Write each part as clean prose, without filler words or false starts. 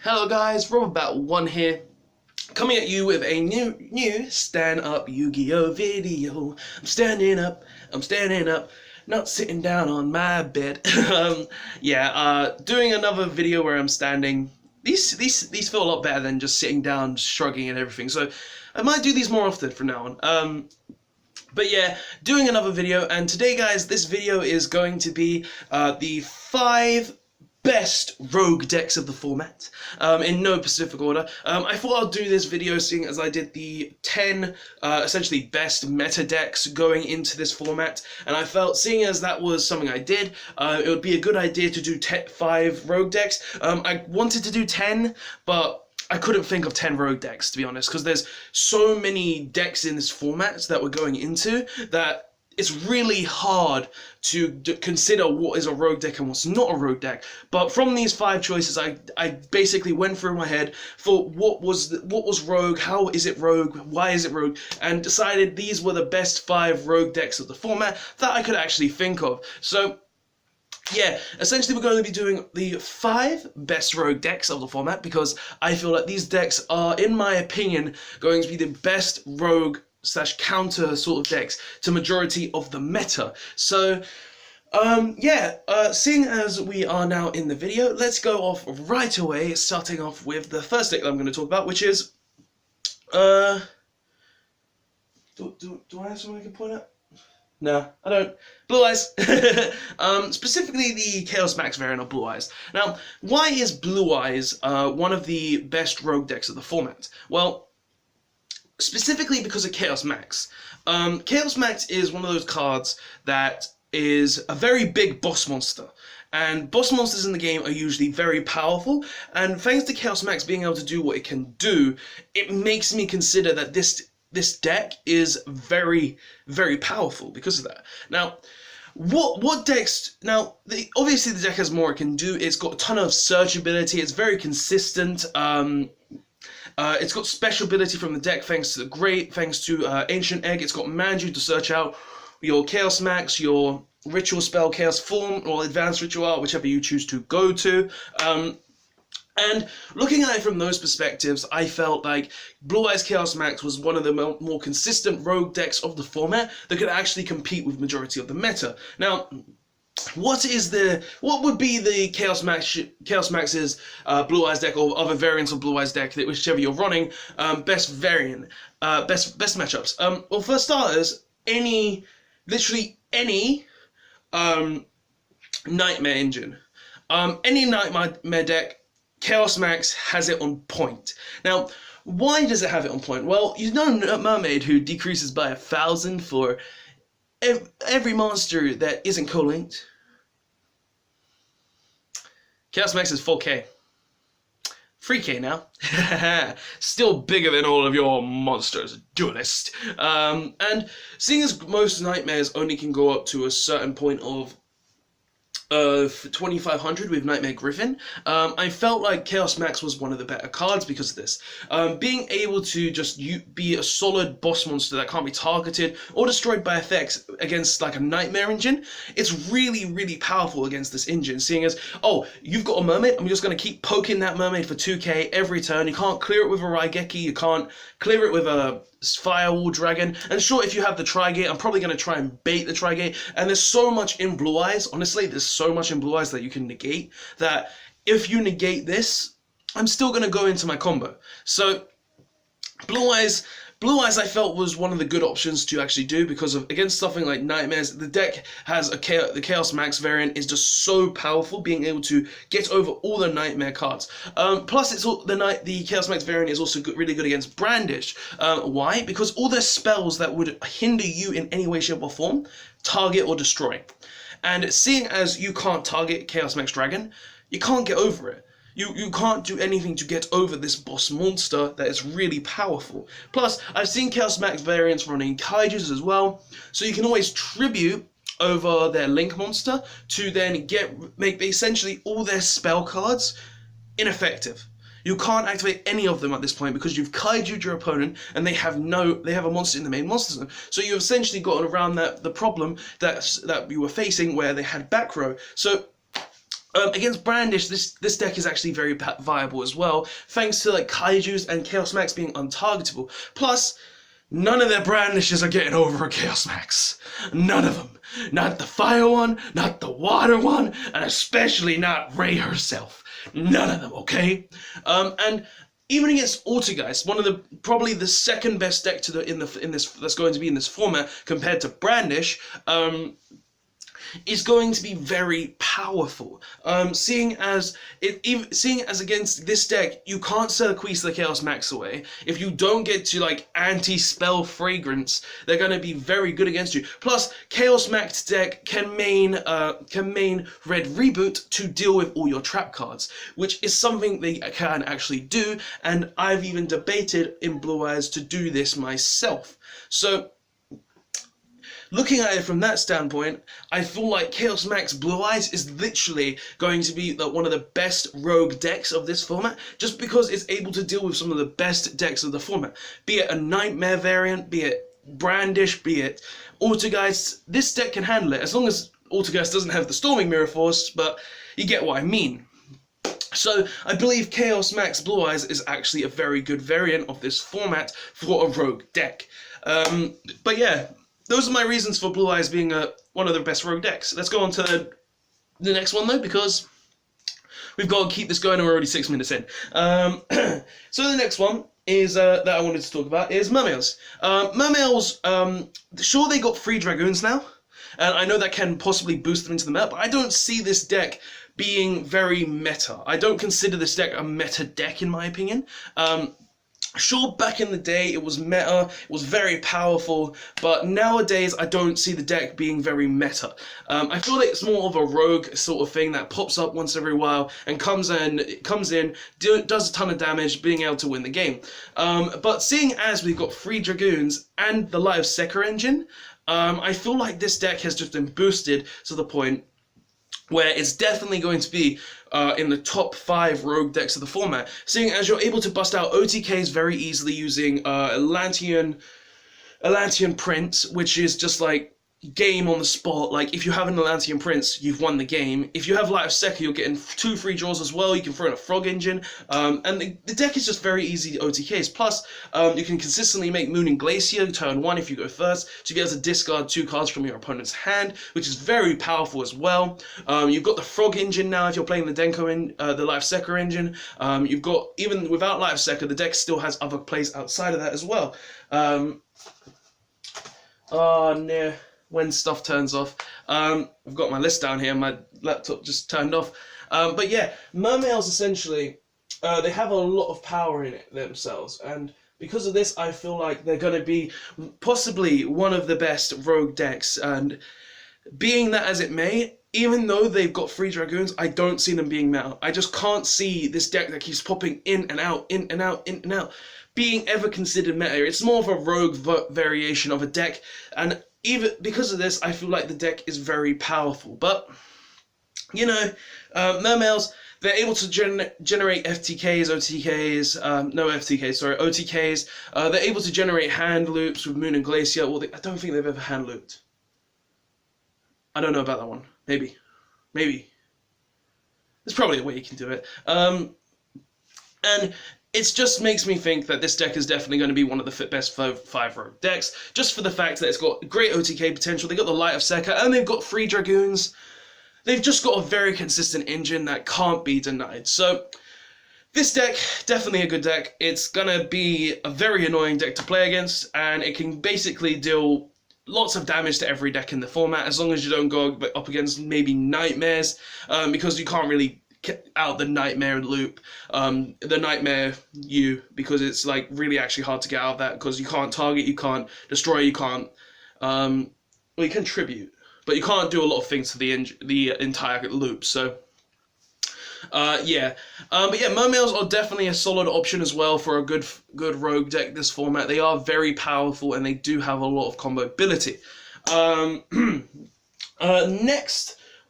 Hello guys, Rob1 here, coming at you with a new stand-up Yu-Gi-Oh video. I'm standing up, not sitting down on my bed. Doing another video where I'm standing. These feel a lot better than just sitting down, shrugging and everything. So I might do these more often from now on. But yeah, doing another video, and today guys, this video is going to be the 5 best rogue decks of the format, in no specific order. I thought I'd do this video seeing as I did the 10 essentially best meta decks going into this format, and I felt seeing as that was something I did, it would be a good idea to do 5 rogue decks. I wanted to do 10, but I couldn't think of 10 rogue decks, to be honest, because there's so many decks in this format that we're going into that it's really hard to consider what is a rogue deck and what's not a rogue deck. But from these 5 choices, I basically went through my head for what was rogue, how is it rogue, why is it rogue, and decided these were the best 5 rogue decks of the format that I could actually think of. So yeah, essentially we're going to be doing the 5 best rogue decks of the format, because I feel like these decks are, in my opinion, going to be the best rogue / counter sort of decks to majority of the meta. So seeing as we are now in the video, let's go off right away, starting off with the first deck that I'm going to talk about, which is do I have something I can point at? No, I don't. Blue Eyes. Specifically the Chaos Max variant of Blue Eyes. Now, why is Blue Eyes one of the best rogue decks of the format? Well, specifically because of Chaos Max. Chaos Max is one of those cards that is a very big boss monster. And boss monsters in the game are usually very powerful, and thanks to Chaos Max being able to do what it can do, it makes me consider that this deck is very, very powerful because of that. Now, what decks... Now, obviously the deck has more it can do. It's got a ton of search ability. It's very consistent. It's got special ability from the deck thanks to the Great, thanks to Ancient Egg. It's got Manju to search out your Chaos Max, your Ritual Spell, Chaos Form, or Advanced Ritual Art, whichever you choose to go to. And looking at it from those perspectives, I felt like Blue Eyes Chaos Max was one of the more consistent rogue decks of the format that could actually compete with majority of the meta. Now, what would be the Chaos Max's Blue Eyes deck, or other variants of Blue Eyes deck, whichever you're running, best variant, best matchups? Well, for starters, literally any Nightmare engine, any Nightmare deck, Chaos Max has it on point. Now, why does it have it on point? Well, you know Mermaid, who decreases by 1,000 for every monster that isn't co-linked. Chaos Max is 4K. 3K now. Still bigger than all of your monsters, duelist. And seeing as most nightmares only can go up to a certain point of 2,500 with Nightmare Griffin, I felt like Chaos Max was one of the better cards because of this. Being able to just be a solid boss monster that can't be targeted or destroyed by effects against like a Nightmare engine, it's really, really powerful against this engine, seeing as, oh, you've got a mermaid, I'm just going to keep poking that mermaid for 2k every turn. You can't clear it with a Raigeki, you can't clear it with a Firewall Dragon, and sure, if you have the Tri-Gate, I'm probably going to try and bait the Tri-Gate, and there's so much in Blue Eyes, honestly, there's so much in Blue Eyes that you can negate, that if you negate this, I'm still going to go into my combo. So, Blue Eyes I felt was one of the good options to actually do, because of, against something like Nightmares, the deck has the Chaos Max variant is just so powerful, being able to get over all the Nightmare cards. Plus, the Chaos Max variant is also really good against Brandish. Why? Because all their spells that would hinder you in any way, shape, or form, target or destroy. And seeing as you can't target Chaos Max Dragon, you can't get over it. You can't do anything to get over this boss monster that is really powerful. Plus, I've seen Chaos Max variants running Kaijus as well, so you can always tribute over their Link monster to then make essentially all their spell cards ineffective. You can't activate any of them at this point because you've kaiju'd your opponent and they have a monster in the main monster zone. So you've essentially gotten around the problem that you were facing where they had back row. So against Brandish, this deck is actually very viable as well, thanks to like Kaijus and Chaos Max being untargetable. Plus, none of their Brandishes are getting over a Chaos Max. None of them. Not the fire one, not the water one, and especially not Rei herself. None of them, okay? And even against Altergeist, one of probably the second best deck that's going to be in this format compared to Brandish, is going to be very powerful. Seeing as against this deck, you can't Circuise the Chaos Max away. If you don't get to like anti-spell fragrance, they're going to be very good against you. Plus, Chaos Max deck can main Red Reboot to deal with all your trap cards, which is something they can actually do, and I've even debated in Blue Eyes to do this myself. So, looking at it from that standpoint, I feel like Chaos Max Blue Eyes is literally going to be one of the best rogue decks of this format, just because it's able to deal with some of the best decks of the format. Be it a Nightmare variant, be it Brandish, be it Altergeist, this deck can handle it, as long as Altergeist doesn't have the Storming Mirror Force, but you get what I mean. So, I believe Chaos Max Blue Eyes is actually a very good variant of this format for a rogue deck. But yeah, those are my reasons for Blue Eyes being one of the best rogue decks. Let's go on to the next one, though, because we've got to keep this going. We're already 6 minutes in. So the next one is that I wanted to talk about is Mammals. Mammals, sure, they got 3 Dragoons now, and I know that can possibly boost them into the meta, but I don't see this deck being very meta. I don't consider this deck a meta deck, in my opinion. Sure, back in the day it was meta, it was very powerful, but nowadays I don't see the deck being very meta. I feel like it's more of a rogue sort of thing that pops up once every while and comes in, does a ton of damage, being able to win the game. But seeing as we've got 3 Dragoons and the Light of Seeker engine, I feel like this deck has just been boosted to the point where it's definitely going to be in the top 5 rogue decks of the format, seeing as you're able to bust out OTKs very easily using Atlantean Prince, which is just like game on the spot. Like, if you have an Atlantean Prince, you've won the game. If you have Light of Seeker, you're getting 2 free draws as well. You can throw in a Frog Engine, and the deck is just very easy OTKs. Plus, you can consistently make Moon and Glacier turn 1 if you go first, to be able to discard 2 cards from your opponent's hand, which is very powerful as well. You've got the Frog Engine now if you're playing the the Light of Seeker engine. You've got, even without Light of Seeker, the deck still has other plays outside of that as well. Oh, no. When stuff turns off. I've got my list down here, my laptop just turned off. But yeah, Mammals essentially, they have a lot of power in it themselves, and because of this, I feel like they're going to be possibly one of the best rogue decks, and being that as it may, even though they've got 3 Dragoons, I don't see them being meta. I just can't see this deck that keeps popping in and out, in and out, in and out, being ever considered meta. It's more of a rogue variation of a deck, and even because of this, I feel like the deck is very powerful. But, you know, Mammals, they're able to generate FTKs, OTKs, no FTKs, sorry, OTKs. They're able to generate hand loops with Moon and Glacier. Well, I don't think they've ever hand looped. I don't know about that one. Maybe. There's probably a way you can do it. And it just makes me think that this deck is definitely going to be one of the best 5 rogue decks, just for the fact that it's got great OTK potential. They've got the Light of Seeker, and they've got 3 Dragoons. They've just got a very consistent engine that can't be denied. So, this deck, definitely a good deck. It's going to be a very annoying deck to play against, and it can basically deal lots of damage to every deck in the format, as long as you don't go up against maybe Nightmares, because you can't really out the Nightmare loop, the Nightmare because it's like really actually hard to get out of that, because you can't target, you can't destroy, you can't, well, you can tribute, but you can't do a lot of things to the entire loop, so, yeah. But yeah, Mammals are definitely a solid option as well for a good rogue deck this format. They are very powerful, and they do have a lot of combo ability.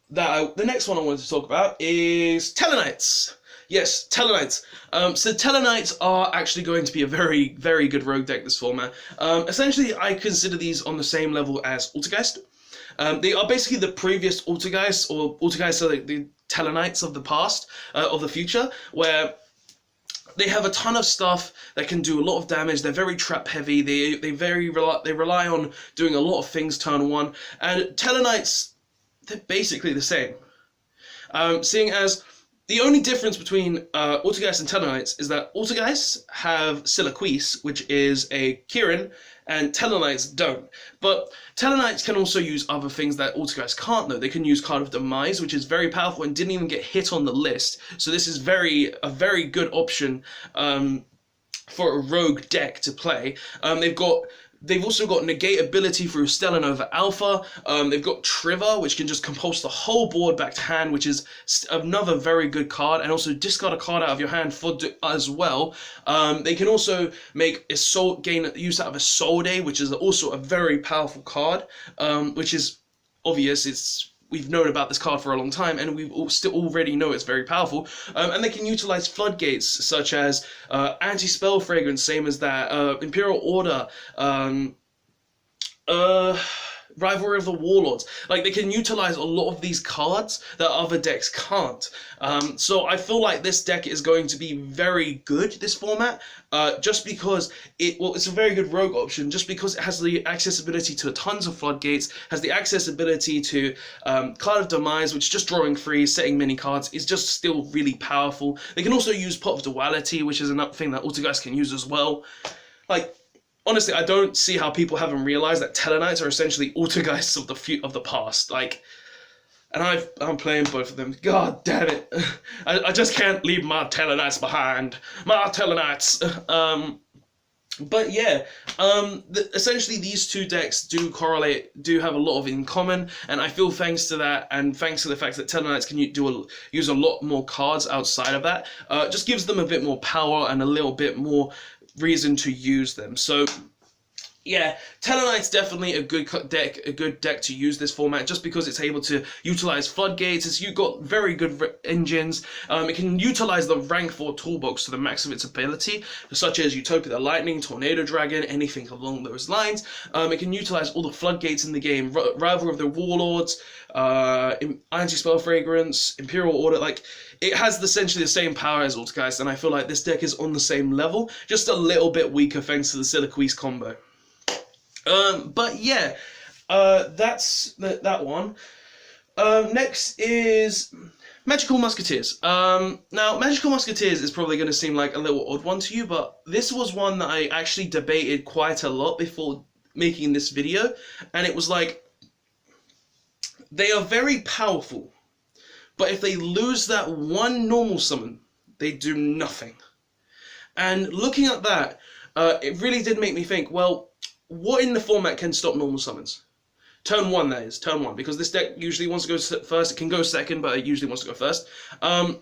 The next one I wanted to talk about is Tella Knights. Yes, Tella Knights. So Tella Knights are actually going to be a very, very good rogue deck this format. Essentially, I consider these on the same level as Altergeist. They are basically the previous Altergeist, or Altergeist are like the Tella Knights of the past, of the future, where they have a ton of stuff that can do a lot of damage. They're very trap heavy. They rely on doing a lot of things turn one. And Tella Knights, they're basically the same. Seeing as the only difference between Altergeist and Tella Knights is that Altergeists have Siliquise, which is a Kieran, and Tella Knights don't. But Tella Knights can also use other things that Altergeists can't, though. They can use Card of Demise, which is very powerful and didn't even get hit on the list. So this is a very good option for a rogue deck to play. They've also got negate ability through Stellar Nova Alpha. They've got Trigger, which can just compulse the whole board back to hand, which is another very good card, and also discard a card out of your hand as well. They can also make gain use out of Isolde, which is also a very powerful card, which is obvious. We've known about this card for a long time, and we already know it's very powerful. And they can utilize floodgates, such as Anti-Spell Fragrance, same as that, Imperial Order, Rivalry of the Warlords. Like, they can utilize a lot of these cards that other decks can't. So I feel like this deck is going to be very good, this format, just because it's a very good rogue option, just because it has the accessibility to tons of floodgates, has the accessibility to Cloud of Demise, which is just drawing free, setting many cards, is just still really powerful. They can also use Pot of Duality, which is another thing that Altergeist can use as well. Like, honestly, I don't see how people haven't realized that Tella Knights are essentially Altergeists of the past. Like, and I'm playing both of them. God damn it! I just can't leave my Tella Knights behind. My Tella Knights. But yeah, essentially these two decks do have a lot of in common, and I feel thanks to that, and thanks to the fact that Tella Knights can use a lot more cards outside of that, just gives them a bit more power and a little bit more reason to use them. So yeah, Tella Knights definitely a good deck to use this format, just because it's able to utilize floodgates. You've got very good engines. It can utilize the rank 4 toolbox to the max of its ability, such as Utopia the Lightning, Tornado Dragon, anything along those lines. It can utilize all the floodgates in the game, Rivalry of the Warlords, Anti-Spell Fragrance, Imperial Order. Like, it has essentially the same power as Altergeist, and I feel like this deck is on the same level, just a little bit weaker thanks to the Siliquise combo. But yeah, that's that one. Next is Magical Musketeers. Now, Magical Musketeers is probably going to seem like a little odd one to you, but this was one that I actually debated quite a lot before making this video, and it was like, they are very powerful, but if they lose that one normal summon, they do nothing. And looking at that, it really did make me think, well, what in the format can stop normal summons? Turn 1, that is. Turn 1. Because this deck usually wants to go first. It can go second, but it usually wants to go first. And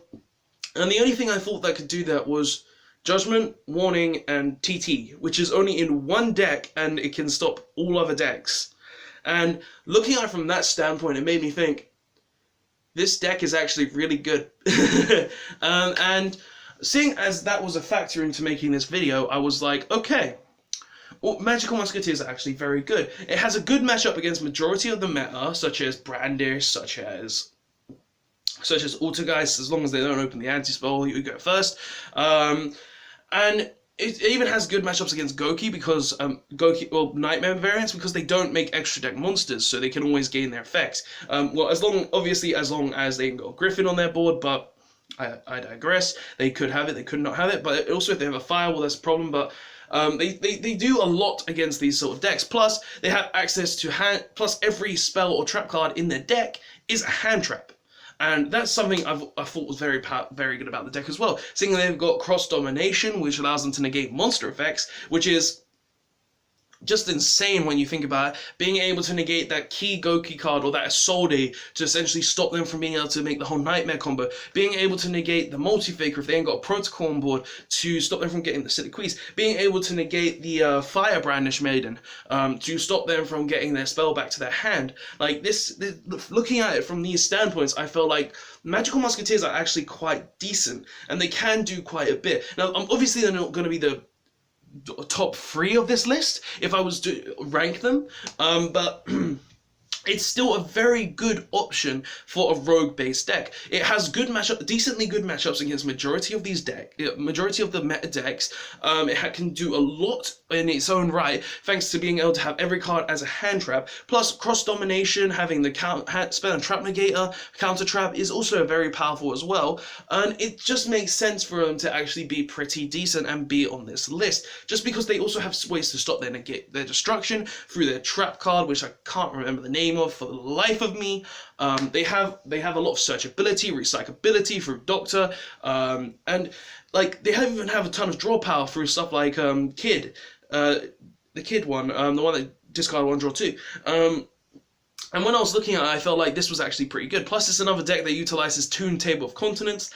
the only thing I thought that could do that was Judgment, Warning, and TT, which is only in one deck, and it can stop all other decks. And looking at it from that standpoint, it made me think, this deck is actually really good. And seeing as that was a factor into making this video, I was like, okay, well, Magical Musketeers are actually very good. It has a good matchup against majority of the meta, such as Brandish, such as Altergeist, as long as they don't open the anti-spell, you go first. And it even has good matchups against Goki, because Nightmare variants, because they don't make extra deck monsters, so they can always gain their effects. Well, as long as they can go Griffin on their board, but I digress. They could have it, they could not have it, but also if they have a fire, well, that's a problem. But they do a lot against these sort of decks. Plus, they have access to hand. Plus, every spell or trap card in their deck is a hand trap. And that's something I thought was very good about the deck as well. Seeing they've got Cross Domination, which allows them to negate monster effects, which is just insane when you think about it. Being able to negate that key Goki card or that Isolde to essentially stop them from being able to make the whole Nightmare combo. Being able to negate the Multi-Faker if they ain't got a Protocol on board to stop them from getting the Silly Queeze. Being able to negate the Fire Brandish Maiden to stop them from getting their spell back to their hand. Like this, looking at it from these standpoints, I feel like Magical Musketeers are actually quite decent and they can do quite a bit. Now, obviously they're not going to be the top 3 of this list if I was to rank them, but it's still a very good option for a rogue-based deck. It has good decently good matchups against majority of these majority of the meta decks. It can do a lot in its own right, thanks to being able to have every card as a hand trap. Plus, cross-domination, having the spell and trap negator, counter trap is also very powerful as well. And it just makes sense for them to actually be pretty decent and be on this list, just because they also have ways to stop their destruction through their trap card, which I can't remember the name of for the life of me. They have a lot of searchability, recyclability through Doctor, and like they even have a ton of draw power through stuff like Kid, the Kid one, the one that discard 1, draw 2. And when I was looking at it, I felt like this was actually pretty good. Plus, it's another deck that utilizes Toon Table of Continents,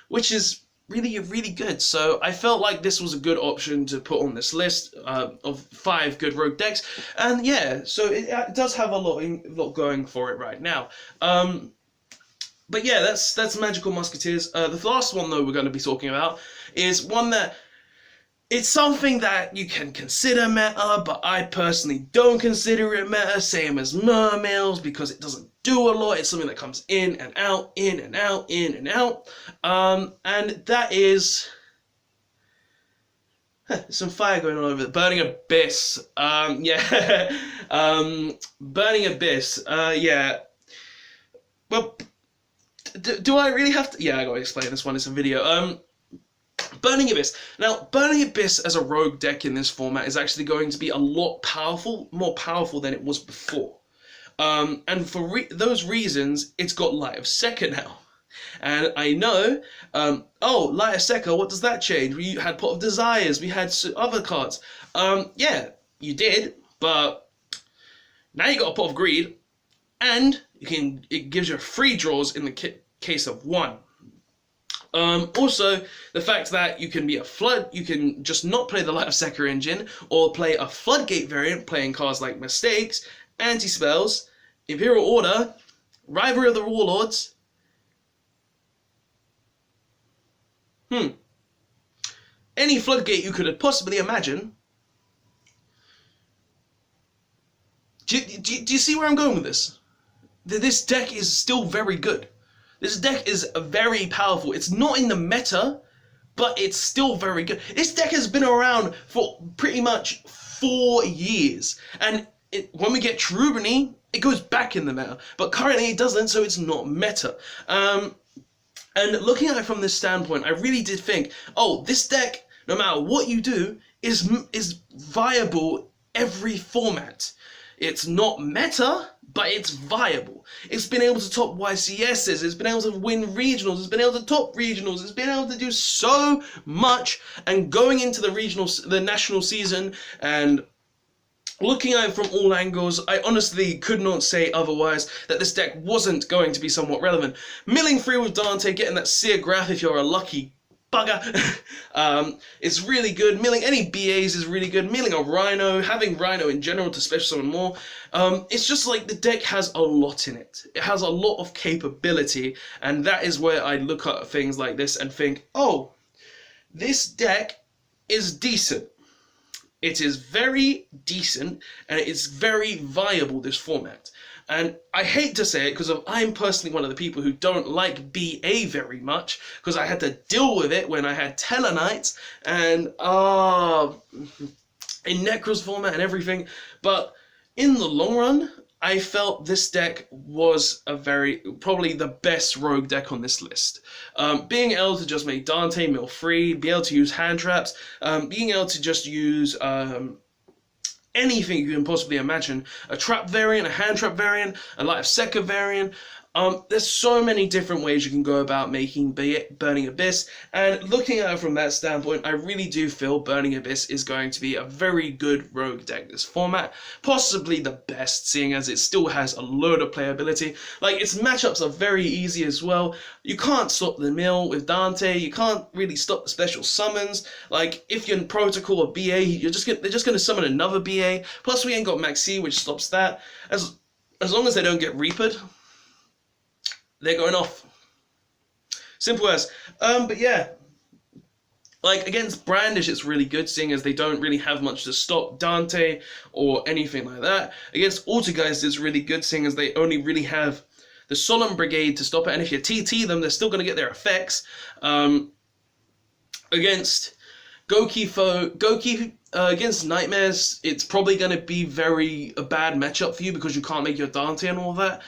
which is really good. So I felt like this was a good option to put on this list of 5 good rogue decks, and yeah, so it does have a lot going for it right now. But yeah, that's Magical Musketeers. The last one though we're going to be talking about is one that it's something that you can consider meta, but I personally don't consider it meta, same as Mammals, because it doesn't do a lot. It's something that comes in and out, in and out, in and out. And that is... there's some fire going on over there. Burning Abyss. Yeah. Burning Abyss. Yeah. Well, do I really have to... Yeah, I gotta explain this one. It's a video. Burning Abyss. Now, Burning Abyss as a rogue deck in this format is actually going to be a lot more powerful than it was before. And for those reasons, it's got Light of Seeker now. And I know, oh, Light of Seeker, what does that change? We had Pot of Desires, we had other cards. Yeah, you did, but now you got a Pot of Greed, and it gives you 3 draws in the case of 1. Also, the fact that you can just not play the Light of Seeker engine, or play a Floodgate variant, playing cards like Mistakes, Anti-Spells, Imperial Order, Rivalry of the Warlords. Any Floodgate you could possibly imagine. Do you see where I'm going with this? This deck is still very good. This deck is very powerful. It's not in the meta, but it's still very good. This deck has been around for pretty much 4 years. And when we get Cherubini, it goes back in the meta. But currently it doesn't, so it's not meta. And looking at it from this standpoint, I really did think, oh, this deck, no matter what you do, is viable every format. It's not meta, but it's viable. It's been able to top YCSs, it's been able to win regionals, it's been able to top regionals, it's been able to do so much, and going into the national season and looking at it from all angles, I honestly could not say otherwise that this deck wasn't going to be somewhat relevant. Milling through with Dante, getting that Seer Graph if you're a lucky bugger, it's really good. Milling any BAs is really good. Milling a Rhino, having Rhino in general to special summon more. It's just like the deck has a lot in it. It has a lot of capability, and that is where I look at things like this and think, oh, this deck is decent. It is very decent, and it is very viable, this format. And I hate to say it, because I'm personally one of the people who don't like BA very much, because I had to deal with it when I had Tella Knights, and in Necros format and everything. But in the long run, I felt this deck was probably the best rogue deck on this list. Being able to just make Dante mill free, be able to use hand traps, being able to just use anything you can possibly imagine. A trap variant, a hand trap variant, a Light of Seeker variant. There's so many different ways you can go about making Burning Abyss, and looking at it from that standpoint, I really do feel Burning Abyss is going to be a very good rogue deck this format, possibly the best, seeing as it still has a load of playability. Like, its matchups are very easy as well. You can't stop the mill with Dante, you can't really stop the special summons. Like, if you're in Protocol or BA, they're just going to summon another BA, plus we ain't got Maxi, which stops that. As long as they don't get Reapered, they're going off. Simple as. But yeah, like, against Brandish, it's really good, seeing as they don't really have much to stop Dante or anything like that. Against Altergeist, it's really good, seeing as they only really have the Solemn Brigade to stop it, and if you TT them, they're still going to get their effects. Against Goki, against Nightmares, it's probably going to be a bad matchup for you because you can't make your Dante and all that,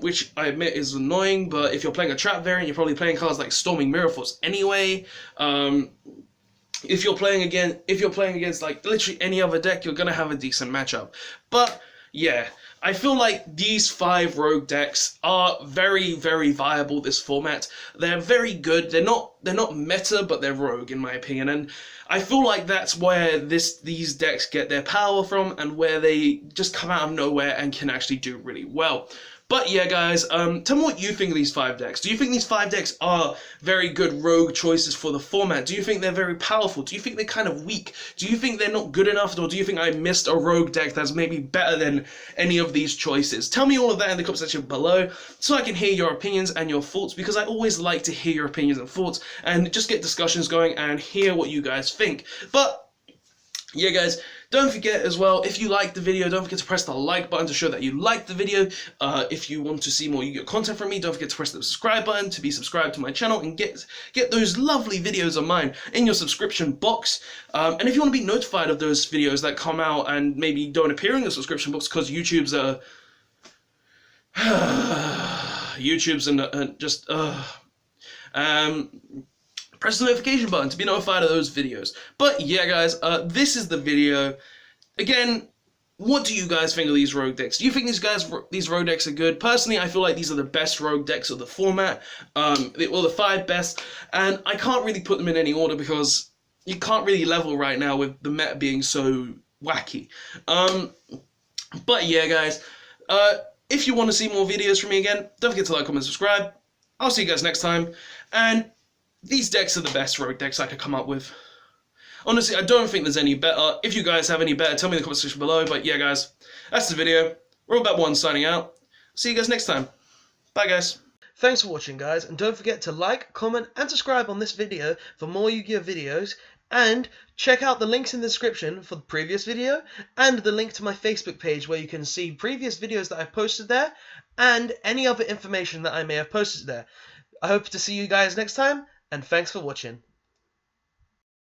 which I admit is annoying, but if you're playing a trap variant, you're probably playing cards like Storming Mirror Force anyway. If you're playing against like literally any other deck, you're going to have a decent matchup. But yeah, I feel like these 5 rogue decks are very, very viable this format. They're very good. They're not meta, but they're rogue in my opinion, and I feel like that's where these decks get their power from, and where they just come out of nowhere and can actually do really well. But yeah, guys, tell me what you think of these 5 decks. Do you think these 5 decks are very good rogue choices for the format? Do you think they're very powerful? Do you think they're kind of weak? Do you think they're not good enough? Or do you think I missed a rogue deck that's maybe better than any of these choices? Tell me all of that in the comment section below so I can hear your opinions and your thoughts, because I always like to hear your opinions and thoughts and just get discussions going and hear what you guys think. But yeah, guys, don't forget as well, if you liked the video, don't forget to press the like button to show that you liked the video. If you want to see more Yu-Gi-Oh content from me, don't forget to press the subscribe button to be subscribed to my channel and get those lovely videos of mine in your subscription box. And if you want to be notified of those videos that come out and maybe don't appear in your subscription box because YouTube's press the notification button to be notified of those videos. But yeah, guys, this is the video. Again, what do you guys think of these rogue decks? Do you think these rogue decks are good? Personally, I feel like these are the best rogue decks of the format. The 5 best, and I can't really put them in any order because you can't really level right now with the meta being so wacky. But yeah, guys, if you want to see more videos from me again, don't forget to like, comment, subscribe. I'll see you guys next time, and these decks are the best rogue decks I could come up with. Honestly, I don't think there's any better. If you guys have any better, tell me in the comment section below. But yeah, guys, that's the video. Robot1 signing out. See you guys next time. Bye, guys. Thanks for watching, guys, and don't forget to like, comment, and subscribe on this video for more Yu-Gi-Oh videos, and check out the links in the description for the previous video, and the link to my Facebook page where you can see previous videos that I've posted there, and any other information that I may have posted there. I hope to see you guys next time, and thanks for watching.